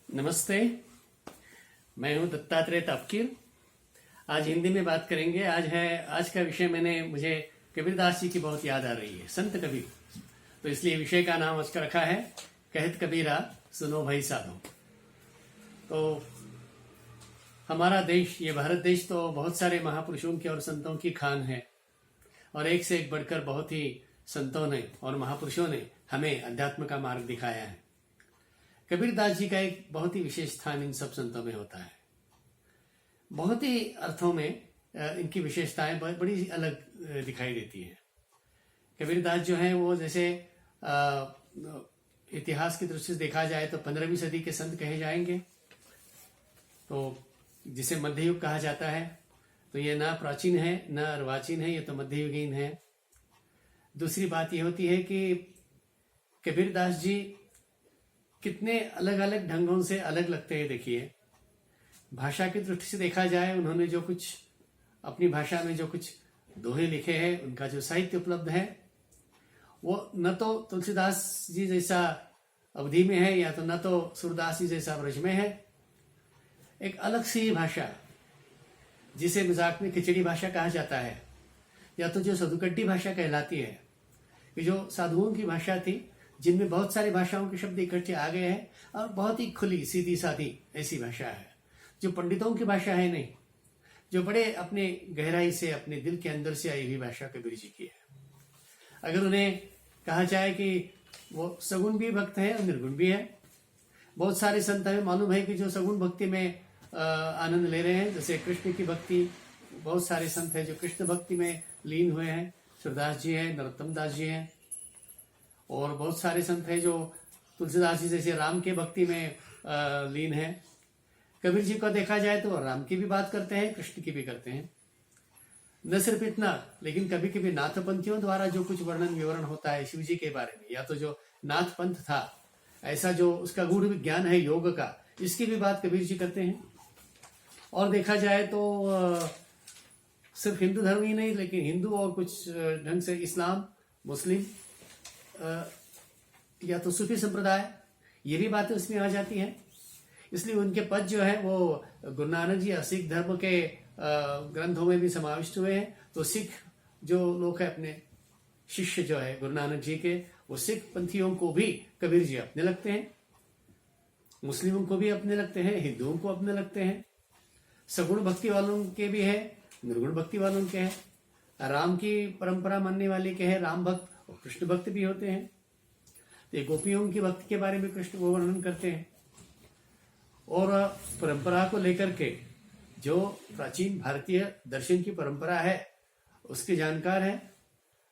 नमस्ते। मैं हूं दत्तात्रेय तापकीर। आज हिंदी में बात करेंगे। आज का विषय मुझे कबीरदास जी की बहुत याद आ रही है, संत कबीर। तो इसलिए विषय का नाम उसका रखा है कहत कबीरा सुनो भाई साधो। तो हमारा देश, ये भारत देश, तो बहुत सारे महापुरुषों की और संतों की खान है, और एक से एक बढ़कर बहुत ही संतों ने और महापुरुषों ने हमें अध्यात्म का मार्ग दिखाया है। कबीरदास जी का एक बहुत ही विशेष स्थान इन सब संतों में होता है। बहुत ही अर्थों में इनकी विशेषताएं बड़ी अलग दिखाई देती हैं। कबीरदास जो है वो जैसे इतिहास की दृष्टि से देखा जाए तो 15वीं सदी के संत कहे जाएंगे। तो जिसे मध्ययुग कहा जाता है, तो ये ना प्राचीन है ना अर्वाचीन है, ये तो मध्ययुगीन है। दूसरी बात ये होती है कि कबीरदास जी कितने अलग अलग ढंगों से अलग लगते हैं। देखिए, भाषा की दृष्टि से देखा जाए, उन्होंने जो कुछ अपनी भाषा में जो कुछ दोहे लिखे हैं, उनका जो साहित्य उपलब्ध है, वो न तो तुलसीदास जी जैसा अवधि में है, या तो न तो सूरदास जी जैसा ब्रज में है। एक अलग सी भाषा, जिसे मजाक में खिचड़ी भाषा कहा जाता है, या तो जो सदुकड्डी भाषा कहलाती है, कि जो साधुओं की भाषा थी, जिनमें बहुत सारी भाषाओं के शब्द इकट्ठे आ गए हैं, और बहुत ही खुली सीधी सादी ऐसी भाषा है, जो पंडितों की भाषा है नहीं, जो बड़े अपने गहराई से, अपने दिल के अंदर से आई हुई भाषा कबीर जी की है। अगर उन्हें कहा जाए कि वो सगुण भी भक्त है और निर्गुण भी है। बहुत सारे संत हमें मालूम है कि जो सगुण भक्ति में आनंद ले रहे हैं, जैसे कृष्ण की भक्ति, बहुत सारे संत हैं जो कृष्ण भक्ति में लीन हुए हैं। सूरदास जी हैं, नरोत्तम दास जी हैं, और बहुत सारे संत हैं जो तुलसीदास जी जैसे राम के भक्ति में लीन है। कबीर जी को देखा जाए तो राम की भी बात करते हैं, कृष्ण की भी करते हैं। न सिर्फ इतना, लेकिन कभी कभी नाथपंथियों द्वारा जो कुछ वर्णन विवरण होता है शिव जी के बारे में, या तो जो नाथ पंथ था, ऐसा जो उसका गूढ़ विज्ञान है योग का, इसकी भी बात कबीर जी करते हैं। और देखा जाए तो सिर्फ हिंदू धर्म ही नहीं, लेकिन हिंदू और कुछ ढंग से इस्लाम, मुस्लिम, या तो सूफी संप्रदाय, ये भी बातें उसमें आ जाती हैं। इसलिए उनके पद जो है वो गुरु नानक जी या सिख धर्म के ग्रंथों में भी समाविष्ट हुए हैं। तो सिख जो लोग हैं, अपने शिष्य जो है गुरु नानक जी के, वो सिख पंथियों को भी कबीर जी अपने लगते हैं, मुस्लिमों को भी अपने लगते हैं, हिंदुओं को अपने लगते हैं। सगुण भक्ति वालों के भी है, निर्गुण भक्ति वालों के हैं, राम की परंपरा मानने वाले के हैं, राम भक्त और कृष्ण भक्त भी होते हैं। तो गोपियों की भक्ति के बारे में कृष्ण वो वर्णन करते हैं। और परंपरा को लेकर के जो प्राचीन भारतीय दर्शन की परंपरा है, उसके जानकार है।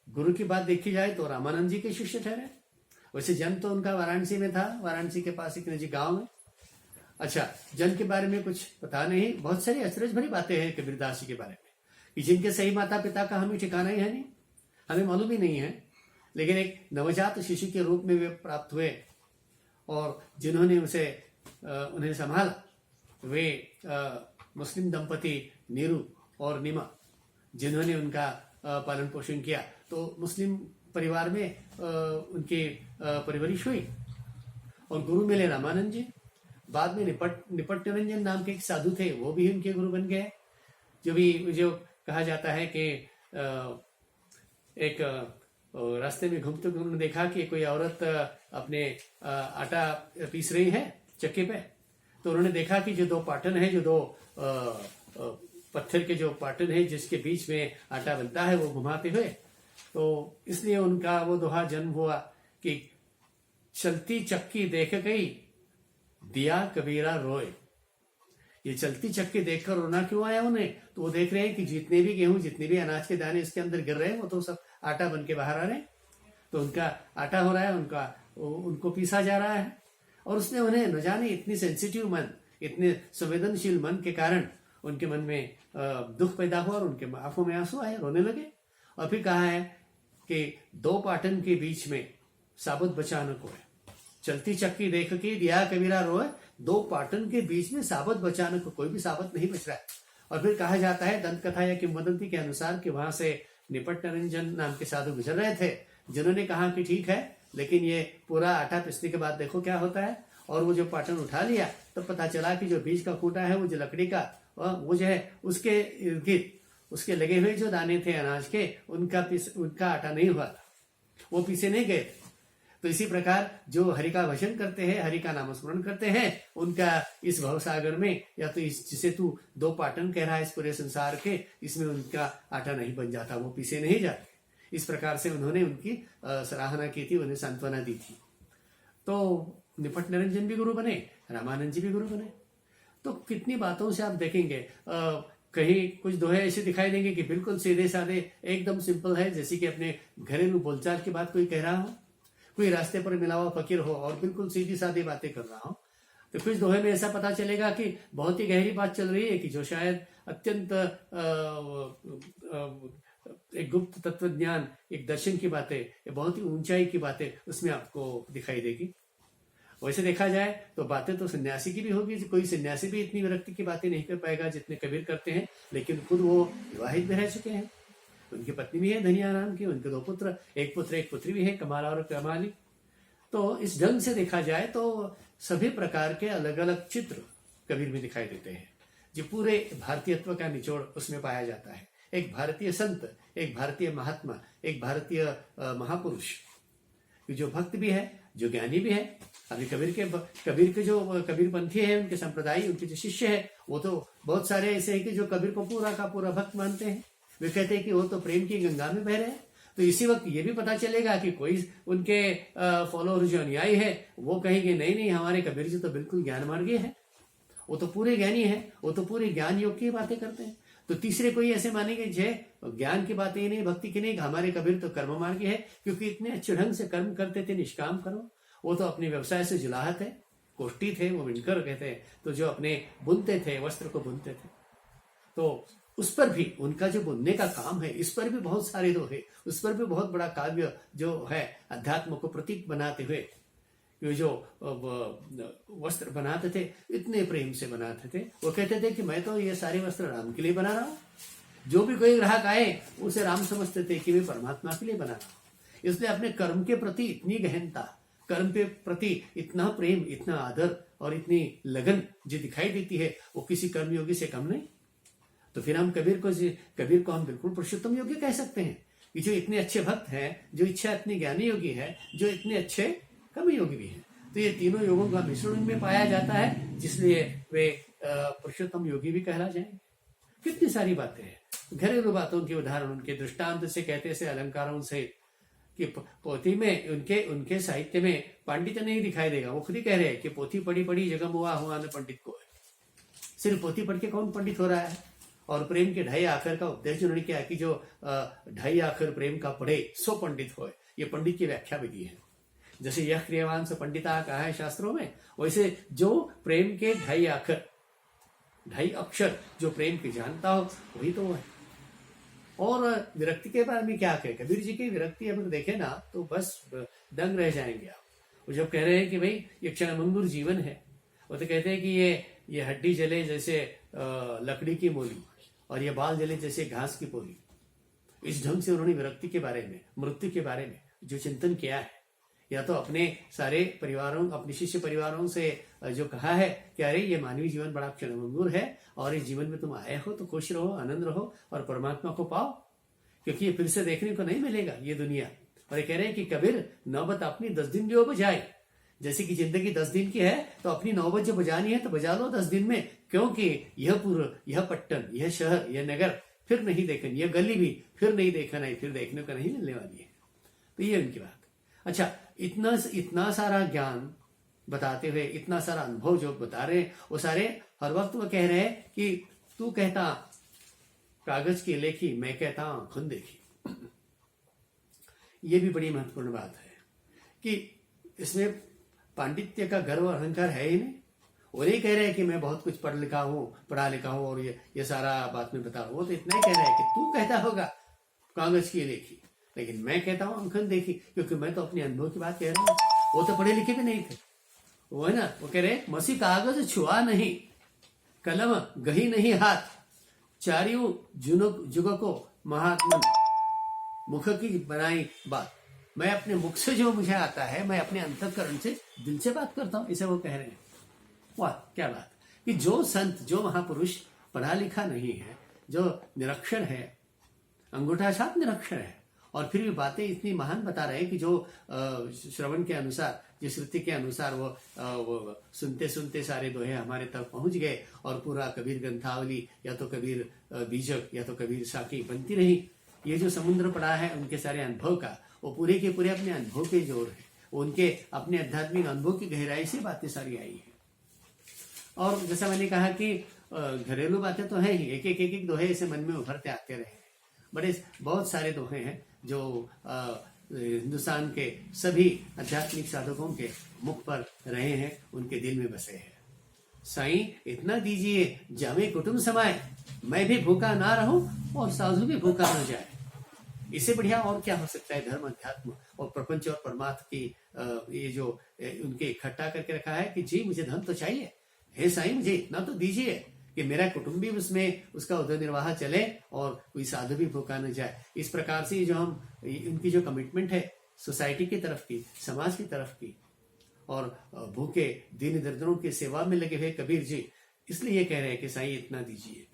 गुरु की बात देखी जाए तो रामानंद जी के शिष्य ठहरे। वैसे जन्म तो उनका वाराणसी में था, वाराणसी के पास एक निजी गांव में। अच्छा, जन्म के बारे में कुछ पता नहीं। बहुत सारी अचरज भरी बातें हैं कबीरदास जी के बारे में, कि जिनके सही माता पिता का हमें ठिकाना ही है नहीं, हमें मालूम ही नहीं है। लेकिन एक नवजात शिशु के रूप में वे प्राप्त हुए, और जिन्होंने उन्हें संभाला, वे मुस्लिम दंपति नीरू और निमा, जिन्होंने उनका पालन पोषण किया। तो मुस्लिम परिवार में उनकी परवरिश हुई। और गुरु मिले रामानंद जी। बाद में निपट निरंजन नाम के एक साधु थे, वो भी उनके गुरु बन गए। जो कहा जाता है कि एक रास्ते में घूमते उन्होंने देखा कि कोई औरत अपने आटा पीस रही है चक्के पे। तो उन्होंने देखा कि जो दो पाटन है, जो दो पत्थर के जो पाटन है, जिसके बीच में आटा बनता है, वो घुमाते हुए। तो इसलिए उनका वो दोहा जन्म हुआ कि चलती चक्की देख गई दिया कबीरा रोए। ये चलती चक्की देखकर रोना क्यों आया उन्हें? तो वो देख रहे हैं कि जितने भी गेहूं, जितने भी अनाज के दाने इसके अंदर गिर रहे हैं, वो तो सब आटा बन के बाहर आ रहे हैं। तो उनका आटा हो रहा है, उनको पीसा जा रहा है। और उसने उन्हें न जाने इतनी सेंसिटिव मन, इतने संवेदनशील मन के कारण उनके मन में दुख पैदा हुआ, और उनके आंखों में आंसू आए, रोने लगे। और फिर कहा है कि दो पाटन के बीच में साबुत बचा न कोय। चलती चक्की देख के दिया कबीरा रोए, दो पाटन के बीच में साबत बचाने को कोई भी साबत नहीं बच रहा है। और फिर कहा जाता है दंत कथा या किंवदंती के अनुसार कि वहां से निपट निरंजन नाम के साधु गुजर रहे थे, जिन्होंने कहा कि ठीक है, लेकिन ये पूरा आटा पिसने के बाद देखो क्या होता है। और वो जो पाटन उठा लिया तो पता चला कि जो बीज का खूंटा है, वो जो लकड़ी का वो जो है उसके इर्द गिर्द उसके लगे हुए जो दाने थे अनाज के, उनका आटा नहीं हुआ था, वो पीसे नहीं गए थे। तो इसी प्रकार जो हरि का भजन करते हैं, हरि का नामस्मरण करते हैं, उनका इस भवसागर में, या तो इस जिसे तू दो पाटन कह रहा है इस पूरे संसार के, इसमें उनका आटा नहीं बन जाता, वो पीसे नहीं जाते। इस प्रकार से उन्होंने उनकी सराहना की थी, उन्हें सांत्वना दी थी। तो निपट निरंजन भी गुरु बने, रामानंद जी भी गुरु बने। तो कितनी बातों से आप देखेंगे, कहीं कुछ दोहे ऐसे दिखाई देंगे कि बिल्कुल सीधे साधे एकदम सिंपल है, जैसे कि अपने घरेलू बोलचाल की बात कोई कह रहा हो, कोई रास्ते पर मिला हुआ फकीर हो और बिल्कुल सीधी सादी बातें कर रहा हो। तो कुछ दोहे में ऐसा पता चलेगा कि बहुत ही गहरी बात चल रही है, कि जो शायद अत्यंत एक गुप्त तत्व ज्ञान, एक दर्शन की बातें, बहुत ही ऊंचाई की बातें उसमें आपको दिखाई देगी। वैसे देखा जाए तो बातें तो सन्यासी की भी होगी, कोई सन्यासी भी इतनी विरक्ति की बातें नहीं कर पाएगा जितने कबीर करते हैं, लेकिन खुद वो विवाहित भी रह चुके हैं, उनकी पत्नी भी है धनिया नाम की, उनके दो पुत्र, एक पुत्र एक पुत्री भी है, कमाला और कमाली। तो इस ढंग से देखा जाए तो सभी प्रकार के अलग अलग चित्र कबीर में दिखाई देते हैं, जो पूरे भारतीयत्व का निचोड़ उसमें पाया जाता है। एक भारतीय संत, एक भारतीय महात्मा, एक भारतीय महापुरुष, जो भक्त भी है, जो ज्ञानी भी है। अभी कबीर के जो कबीरपंथी है, उनके संप्रदाय, उनके जो शिष्य है, वो तो बहुत सारे ऐसे हैं कि जो कबीर को पूरा का पूरा भक्त मानते हैं। वे कहते हैं कि वो तो प्रेम की गंगा में बह रहे हैं। तो इसी वक्त ये भी पता चलेगा कि कोई उनके फॉलोअर जो अनुयायी है, वो कहेंगे नहीं नहीं, हमारे कबीर जी तो बिल्कुल ज्ञान मार्गी है, वो तो पूरे ज्ञानी है, वो तो पूरे ज्ञान योग की बातें करते हैं। तो तीसरे कोई ऐसे मानेंगे जय ज्ञान की बातें ही नहीं, भक्ति की नहीं, हमारे कबीर तो कर्म मार्गी है, क्योंकि इतने अच्छे ढंग से कर्म करते थे, निष्काम कर्म। वो तो अपने व्यवसाय से जुलाहत है, कोष्टी थे, वो विणकर कहते हैं, तो जो अपने बुनते थे, वस्त्र को बुनते थे, तो उस पर भी उनका जो बुनने का काम है, इस पर भी बहुत सारे दोहे, उस पर भी बहुत बड़ा काव्य जो है, अध्यात्म को प्रतीक बनाते हुए ये जो वस्त्र बनाते थे, इतने प्रेम से बनाते थे। वो कहते थे कि मैं तो ये सारे वस्त्र राम के लिए बना रहा हूँ। जो भी कोई ग्राहक आए उसे राम समझते थे कि वे परमात्मा के लिए बना रहा हूँ। इसलिए अपने कर्म के प्रति इतनी गहनता, कर्म के प्रति इतना प्रेम, इतना आदर और इतनी लगन जो दिखाई देती है, वो किसी कर्मयोगी से कम नहीं। तो फिर हम कबीर को हम बिल्कुल पुरुषोत्तम योगी कह सकते हैं, कि जो इतने अच्छे भक्त हैं, जो इच्छा इतनी ज्ञानी योगी है, जो इतने अच्छे कर्म योगी भी हैं। तो ये तीनों योगों का मिश्रण में पाया जाता है, जिसलिए वे पुरुषोत्तम योगी भी कहला जाएंगे। कितनी सारी बातें हैं, घरेलू बातों के उदाहरण उनके दृष्टांत से कहते से, अलंकारों से, कि पोथी में उनके साहित्य में पांडित्य नहीं दिखाई देगा। वो खुद ही कह रहे हैं कि पोथी पढ़ी पढ़ी जगम हुआ न पंडित को है। सिर्फ पोथी पढ़ के कौन पंडित हो रहा है? और प्रेम के 2.5 आखर का उपदेश उन्होंने किया कि जो 2.5 आखर प्रेम का पढ़े सो पंडित होए। ये पंडित की व्याख्या भी दी है। जैसे यह क्रियावान से पंडिता कहा है शास्त्रों में, वैसे जो प्रेम के 2.5 अक्षर जो प्रेम की जानता हो, वही तो है। और विरक्ति के बारे में क्या कहे? कबीर जी की विरक्ति अगर देखे ना तो बस दंग रह जाएंगे आप। वो जब कह रहे हैं कि भाई ये क्षणभंगुर जीवन है, वो तो कहते हैं कि ये हड्डी जले जैसे लकड़ी की मोली, और ये बाल जले जैसे घास की पोली। इस ढंग से उन्होंने विरक्ति के बारे में, मृत्यु के बारे में जो चिंतन किया है, या तो अपने सारे परिवारों, अपने शिष्य परिवारों से जो कहा है कि अरे ये मानवीय जीवन बड़ा क्षणभंगुर है, और इस जीवन में तुम आए हो तो खुश रहो, आनंद रहो और परमात्मा को पाओ, क्योंकि ये फिर से देखने को नहीं मिलेगा ये दुनिया। और ये कह रहे हैं कि कबीर नौबत अपनी 10 दिन जो बजाए। जैसे कि जिंदगी 10 दिन की है, तो अपनी नौबत जो बजानी है तो बजा लो 10 दिन में, क्योंकि यह पुर, यह पट्टन, यह शहर, यह नगर फिर नहीं देखन, यह गली भी फिर नहीं देखना है, फिर देखने को नहीं मिलने वाली है। तो ये उनकी बात। अच्छा, इतना सारा ज्ञान बताते हुए, इतना सारा अनुभव जो बता रहे हैं, वो सारे हर वक्त वो कह रहे हैं कि तू कहता कागज की लेखी, मैं कहता खुद देखी। ये भी बड़ी महत्वपूर्ण बात है कि इसमें पांडित्य का गर्व और अहंकार है ही नहीं। वो नहीं कह रहे हैं कि मैं बहुत कुछ पढ़ा लिखा हूं और ये सारा बात में बता रहा हूं। वो तो इतना ही कह रहा है कि तू कहता होगा कागज की लेखी, लेकिन मैं कहता हूं आंखन देखी, क्योंकि मैं तो अपने अनुभव की बात कह रहा हूं। वो तो पढ़े लिखे भी नहीं थे, वो है ना, वो कह रहे मसी कागज छुआ नहीं, कलम गही नहीं हाथ, चारियों जुग को महात्मन मुख की बनाई बात। मैं अपने मुख से जो मुझे आता है, मैं अपने अंतःकरण से, दिल से बात करता हूं, इसे वो कह रहे हैं। वाह क्या बात कि जो संत, जो महापुरुष पढ़ा लिखा नहीं है, जो निरक्षर है, अंगूठा छाप निरक्षर है, और फिर भी बातें इतनी महान बता रहे हैं कि जो श्रवण के अनुसार, जिस श्रुति के अनुसार वो सुनते सुनते सारे दोहे हमारे तक पहुंच गए और पूरा कबीर ग्रंथावली या तो कबीर बीजक या तो कबीर साखी बनती रही। ये जो समुद्र पड़ा है उनके सारे अनुभव का, वो पूरे के पूरे अपने अनुभव के जोर है, उनके अपने आध्यात्मिक अनुभव की गहराई से बातें सारी आई है। और जैसा मैंने कहा कि घरेलू बातें तो हैं ही, एक एक दोहे ऐसे मन में उभरते आते रहे हैं। बड़े बहुत सारे दोहे हैं जो हिंदुस्तान के सभी आध्यात्मिक साधकों के मुख पर रहे हैं, उनके दिल में बसे हैं। साईं इतना दीजिए जामे कुटुंब समाए, मैं भी भूखा ना रहूं और साधु भी भूखा न जाए। इससे बढ़िया और क्या हो सकता है? धर्म, अध्यात्म और प्रपंच और परमात्म की ये जो उनके इकट्ठा करके रखा है कि जी मुझे धन तो चाहिए, हे साईं मुझे इतना तो दीजिए कि मेरा कुटुंब भी उसमें उसका उदय निर्वाह चले और कोई साधु भी भूखा न जाए। इस प्रकार से जो हम उनकी जो कमिटमेंट है सोसाइटी की तरफ की, समाज की तरफ की, और भूखे दीन दरिद्रों की सेवा में लगे हुए कबीर जी इसलिए कह रहे हैं कि साईं इतना दीजिए।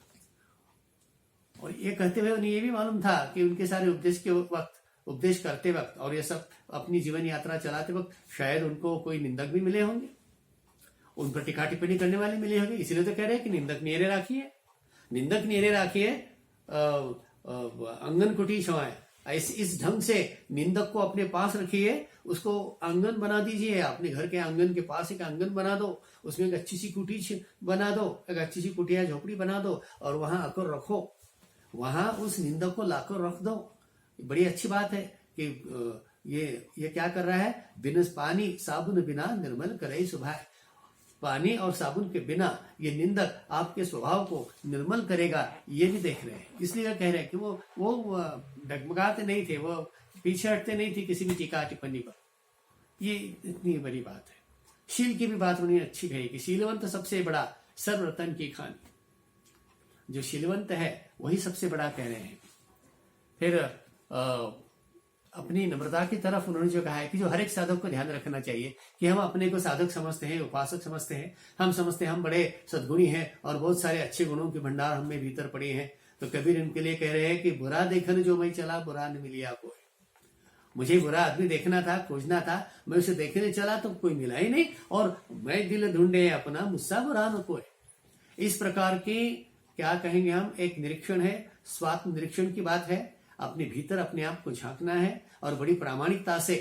और ये कहते हुए उन्हें ये भी मालूम था कि उनके सारे उपदेश के वक्त, उपदेश करते वक्त और ये सब अपनी जीवन यात्रा चलाते वक्त शायद उनको कोई निंदक भी मिले होंगे, उन पर टीका टिप्पणी करने वाले मिले होंगे। इसलिए तो कह रहे हैं कि निंदक नेरे राखिए, निंदक नेरे राखिए, आंगन कुटी छुआए। इस ढंग से निंदक को अपने पास रखिए, उसको आंगन बना दीजिए, अपने घर के आंगन के पास एक आंगन बना दो, उसमें एक अच्छी सी कुटी बना दो, एक अच्छी सी कुटिया झोपड़ी बना दो और वहां आकर रखो, वहां उस निंदक को लाकर रख दो। बड़ी अच्छी बात है कि ये क्या कर रहा है? बिना पानी साबुन बिना निर्मल करे सुभाए। पानी और साबुन के बिना ये निंदक आपके स्वभाव को निर्मल करेगा, ये भी देख रहे हैं। इसलिए कह रहे हैं कि वो डगमगाते नहीं थे, वो पीछे हटते नहीं थे किसी भी टीका टिप्पणी पर। ये इतनी बड़ी बात है। शील की भी बात उन्हें अच्छी कही कि शीलवंत सबसे बड़ा सर्वरतन की खानी। जो शीलवंत है वही सबसे बड़ा कह रहे हैं। फिर अपनी नम्रता की तरफ उन्होंने जो कहा है कि जो हर एक साधक को ध्यान रखना चाहिए कि हम अपने को साधक समझते हैं, उपासक समझते हैं, हम समझते हैं हम बड़े सद्गुणी हैं और बहुत सारे अच्छे गुणों के भंडार हमें भीतर पड़े हैं। तो कबीर इनके लिए कह रहे हैं कि बुरा देखन जो मैं चला बुरा न मिलिया कोई। मुझे बुरा आदमी देखना था, खोजना था, मैं उसे देखने चला तो कोई मिला ही नहीं, और मैं दिल ढूंढे अपना मुस्सा बुरा न कोई। इस प्रकार की क्या कहेंगे हम, एक निरीक्षण है, स्वात्म निरीक्षण की बात है। अपने भीतर अपने आप को झांकना है और बड़ी प्रामाणिकता से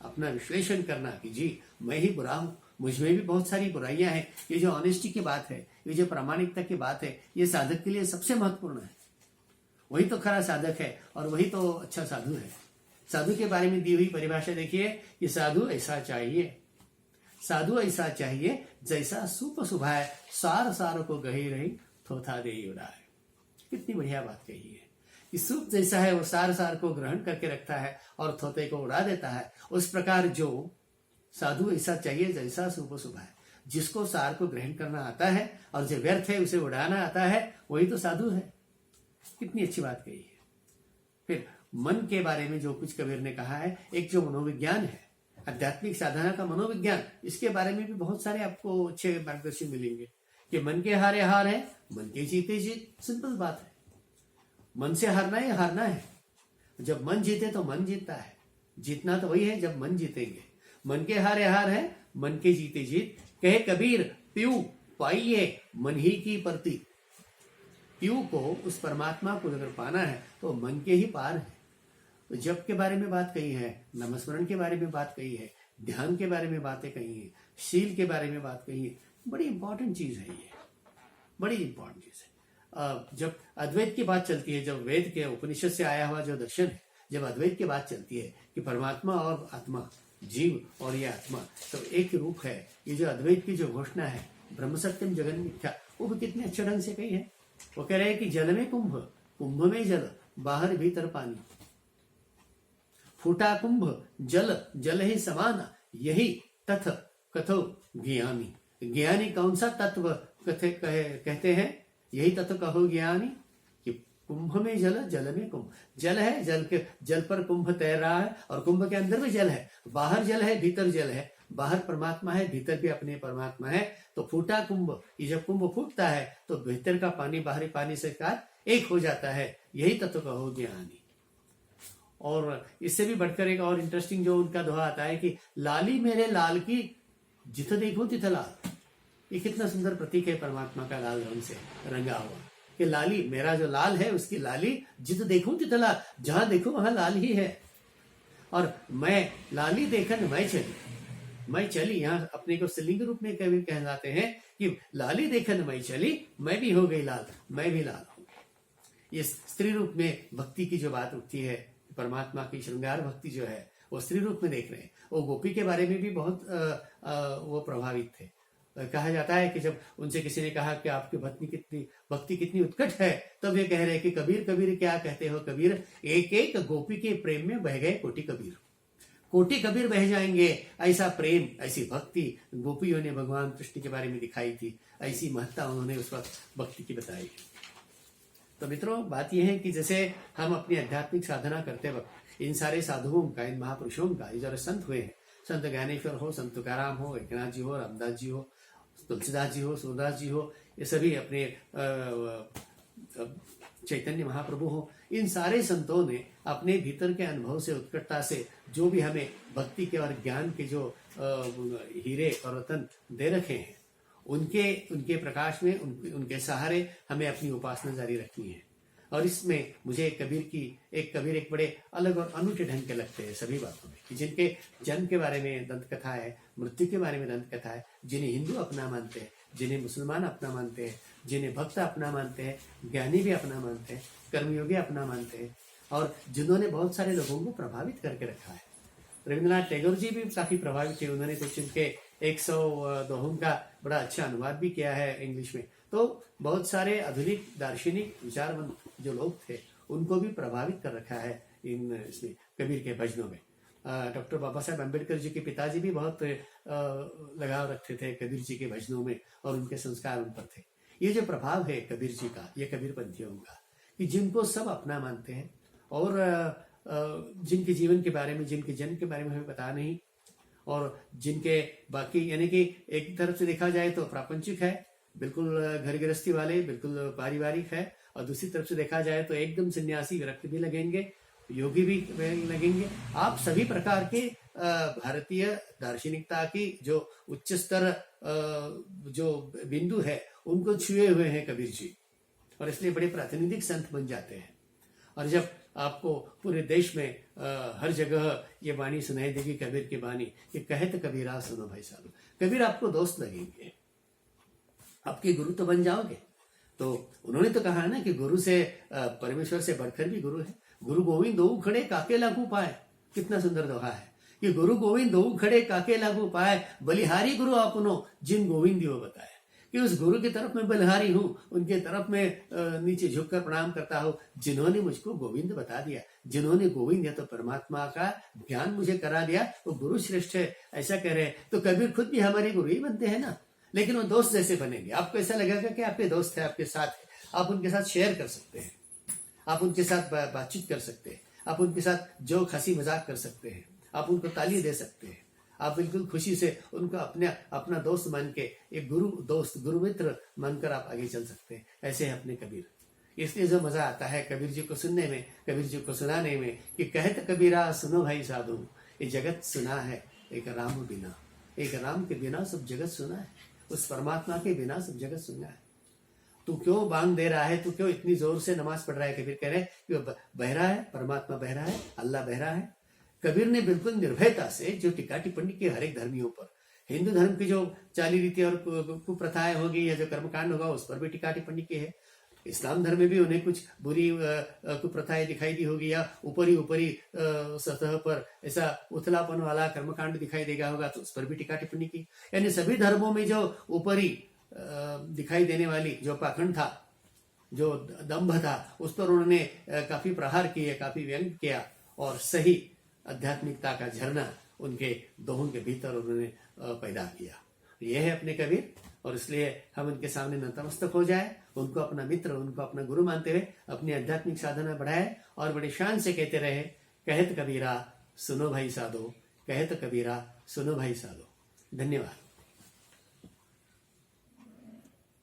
अपना विश्लेषण करना कि जी मैं ही बुरा हूं, मुझ में भी बहुत सारी बुराइयां हैं। ये जो ऑनेस्टी की बात है, ये जो प्रामाणिकता की बात है, ये साधक के लिए सबसे महत्वपूर्ण है। वही तो खरा साधक है और वही तो अच्छा साधु है। साधु के बारे में दी हुई परिभाषा देखिए कि साधु ऐसा चाहिए, साधु ऐसा चाहिए जैसा सूप सुभाए, सार सार को गही रही थोथा दे उड़ाए। कितनी बढ़िया बात कही है कि सूप जैसा है वो सार सार को ग्रहण करके रखता है और थोते को उड़ा देता है। उस प्रकार जो साधु ऐसा चाहिए जैसा सूप सुभाए, जिसको सार को ग्रहण करना आता है और जो व्यर्थ है उसे उड़ाना आता है, वही तो साधु है। कितनी अच्छी बात कही है। फिर मन के बारे में जो कुछ कबीर ने कहा है, एक जो मनोविज्ञान है, आध्यात्मिक साधना का मनोविज्ञान, इसके बारे में भी बहुत सारे आपको अच्छे मार्गदर्शन मिलेंगे कि मन के हारे हार है, मन के जीते जीत। सिंपल बात है, मन से हारना है, हारना है। जब मन जीते तो मन जीतता है, जीतना तो वही है जब मन जीतेंगे। मन के हारे हार है, मन के जीते जीत। कहे कबीर पीऊ पाइए मन ही की परती। पीऊ को, उस परमात्मा को अगर पाना है तो मन के ही पार है। तो जप के बारे में बात कही है, नामस्मरण के बारे में बात कही है, ध्यान के बारे में बातें कही है, शील के बारे में बात कही है। बड़ी इंपॉर्टेंट चीज है ये, बड़ी इंपॉर्टेंट चीज है। जब अद्वैत की बात चलती है, जब वेद के उपनिषद से आया हुआ जो दर्शन है, जब अद्वैत की बात चलती है कि परमात्मा और आत्मा, जीव और ये आत्मा तो एक रूप है, ये जो अद्वैत की जो घोषणा है, ब्रह्म सत्यम जगन मिथ्या, वो भी कितने अच्छे ढंग से कही है। वो कह रहे हैं कि जल में कुंभ, कुंभ में जल, बाहर भीतर पानी, फूटा कुंभ जल, जल ही समान, यही तथ कथो ज्ञानी। ज्ञानी कौन सा तत्व कहते हैं? यही तत्व कहो ज्ञानी कि कुंभ में जल, जल में कुंभ। जल है, जल पर कुंभ तैर रहा है और कुंभ के अंदर भी जल है। बाहर जल है, भीतर जल है। बाहर परमात्मा है, भीतर भी अपने परमात्मा है। तो फूटा कुंभ, ये जब कुंभ फूटता है तो भीतर का पानी बाहरी पानी से साथ एक हो जाता है। यही तत्व कहो ज्ञानी। और इससे भी बढ़कर एक और इंटरेस्टिंग जो उनका दोहा आता है कि लाली मेरे लाल की जित देखो तिथ लाल। ये कितना सुंदर प्रतीक है परमात्मा का लाल रंग से रंगा हुआ कि लाली, मेरा जो लाल है उसकी लाली जित देखूं तिथ लाल, जहां देखो वहां लाल ही है। और मैं लाली देखन मैं चली, यहाँ अपने को स्त्रीलिंग रूप में कभी कहलाते हैं कि लाली देखन मैं चली, मैं भी हो गई लाल, मैं भी लाल हूं। ये स्त्री रूप में भक्ति की जो बात उठती है, परमात्मा की श्रृंगार भक्ति जो है वो स्त्री रूप में देख रहे हैं। वो गोपी के बारे में भी बहुत वो प्रभावित थे। कहा जाता है कि जब उनसे किसी ने कहा कि आपकी भक्ति कितनी उत्कट है, तब ये कह रहे हैं कि कबीर कबीर क्या कहते हो कबीर, एक एक गोपी के प्रेम में बह गए कोटि कबीर। कोटि कबीर बह जाएंगे, ऐसा प्रेम, ऐसी भक्ति गोपियों ने भगवान कृष्ण के बारे में दिखाई थी। ऐसी महत्ता उन्होंने उस वक्त भक्ति की बताई। तो मित्रों, बात यह है कि जैसे हम अपनी आध्यात्मिक साधना करते वक्त इन सारे साधुओं का, इन महापुरुषों का, ये जो संत हुए हैं, संत ज्ञानेश्वर हो, संत तुकाराम हो, एकनाथ जी हो, रामदास जी हो, तुलसीदास जी हो, सूरदास जी हो, ये सभी अपने चैतन्य महाप्रभु हो, इन सारे संतों ने अपने भीतर के अनुभव से, उत्कटता से जो भी हमें भक्ति के और ज्ञान के जो हीरे और रतन दे रखे हैं, उनके प्रकाश में, उनके सहारे हमें अपनी उपासना जारी रखनी है। और इसमें मुझे कबीर एक बड़े अलग और अनूठे ढंग के लगते हैं सभी बातों में, कि जिनके जन्म के बारे में दंत कथा है, मृत्यु के बारे में दंत कथा है, जिन्हें हिंदू अपना मानते हैं, जिन्हें मुसलमान अपना मानते हैं, जिन्हें भक्त अपना मानते हैं, ज्ञानी भी अपना मानते हैं, कर्मयोगी अपना मानते हैं, और जिन्होंने बहुत सारे लोगों को प्रभावित करके रखा है। रविन्द्रनाथ टैगोर जी भी काफी प्रभावित थे। उन्होंने कुछ उनके 100 दोहों का बड़ा अच्छा अनुवाद भी किया है इंग्लिश में। तो बहुत सारे आधुनिक दार्शनिक विचारवंत जो लोग थे, उनको भी प्रभावित कर रखा है इसमें कबीर के भजनों में। डॉक्टर बाबा साहेब अम्बेडकर जी के पिताजी भी बहुत लगाव रखते थे कबीर जी के भजनों में, और उनके संस्कार उन पर थे। ये जो प्रभाव है कबीर जी का, ये कबीर पंथियों का, कि जिनको सब अपना मानते हैं और जिनके जीवन के बारे में, जिनके जन्म के बारे में हमें पता नहीं, और जिनके बाकी, यानी कि एक तरफ से देखा जाए तो प्रापंचिक है, बिल्कुल घर गृहस्थी वाले, बिल्कुल पारिवारिक है, और दूसरी तरफ से देखा जाए तो एकदम सन्यासी विरक्त भी लगेंगे, योगी भी लगेंगे। आप सभी प्रकार के भारतीय दार्शनिकता की जो उच्च स्तर जो बिंदु है, उनको छुए हुए हैं कबीर जी, और इसलिए बड़े प्रातिनिधिक संत बन जाते हैं। और जब आपको पूरे देश में हर जगह ये वाणी सुनाई देगी कबीर की वाणी, कि कहत कबीरा सुनो भाई साहब, कबीर आपको दोस्त लगेंगे, आपके गुरु तो बन जाओगे। तो उन्होंने तो कहा ना कि गुरु से, परमेश्वर से बढ़कर भी गुरु है। गुरु गोविंद दो खड़े काके लागू पाए, कितना सुंदर दोहा है कि गुरु गोविंद दो खड़े काके लागू पाए, बलिहारी गुरु आपनो जिन गोविंद दियो बताए। कि उस गुरु की तरफ मैं बलिहारी हूँ, उनके तरफ मैं नीचे झुककर प्रणाम करता हूँ, जिन्होंने मुझको गोविंद बता दिया, जिन्होंने गोविंद या तो परमात्मा का ज्ञान मुझे करा दिया, वो गुरु श्रेष्ठ है, ऐसा कह रहे हैं। तो कबीर खुद भी हमारे गुरु ही बनते हैं ना, लेकिन वो दोस्त जैसे बनेंगे। आपको ऐसा लगेगा कि आपके दोस्त है, आपके साथ है, आप उनके साथ शेयर कर सकते हैं, आप उनके साथ बातचीत कर सकते हैं, आप उनके साथ जो हंसी मजाक कर सकते हैं, आप उनको ताली दे सकते हैं, आप बिल्कुल खुशी से उनको अपना दोस्त मान के, एक गुरु मित्र मानकर आप आगे चल सकते हैं। ऐसे है अपने कबीर। इसलिए जो मजा आता है कबीर जी को सुनने में, कबीर जी को सुनाने में, कि कहत कबीरा सुनो भाई साधु, ये जगत सुना है एक राम बिना, एक राम के बिना सब जगत सुना है, उस परमात्मा के बिना सब जगत सुना है। तू क्यों बांग दे रहा है, तू क्यों इतनी जोर से नमाज पढ़ रहा है? कबीर कह रहे हैं कि बहरा है, परमात्मा बहरा है, अल्लाह बहरा है। कबीर ने बिल्कुल निर्भयता से जो टीका टिप्पणी की हर एक धर्मियों पर, हिंदू धर्म की जो चाली रीति और कुप्रथाएं होगी या जो कर्मकांड होगा उस पर भी टीका टिप्पणी की है। इस्लाम धर्म में भी उन्हें कुछ बुरी कुप्रथाएं दिखाई दी होगी, या ऊपरी सतह पर ऐसा उथलापन वाला कर्मकांड दिखाई देगा होगा, तो उस पर भी टीका टिप्पणी की। यानी सभी धर्मों में जो ऊपरी दिखाई देने वाली जो पाखंड था, जो दंभ था, उस पर उन्होंने काफी प्रहार किए, काफी व्यंग किया, और सही आध्यात्मिकता का झरना उनके दोहों के भीतर उन्होंने पैदा किया। यह है अपने कबीर। और इसलिए हम उनके सामने नतमस्तक हो जाए, उनको अपना मित्र, उनको अपना गुरु मानते हुए अपनी आध्यात्मिक साधना बढ़ाए और बड़ी शान से कहते रहे, कहत कबीरा सुनो भाई साधो, कहत कबीरा सुनो भाई साधो। धन्यवाद।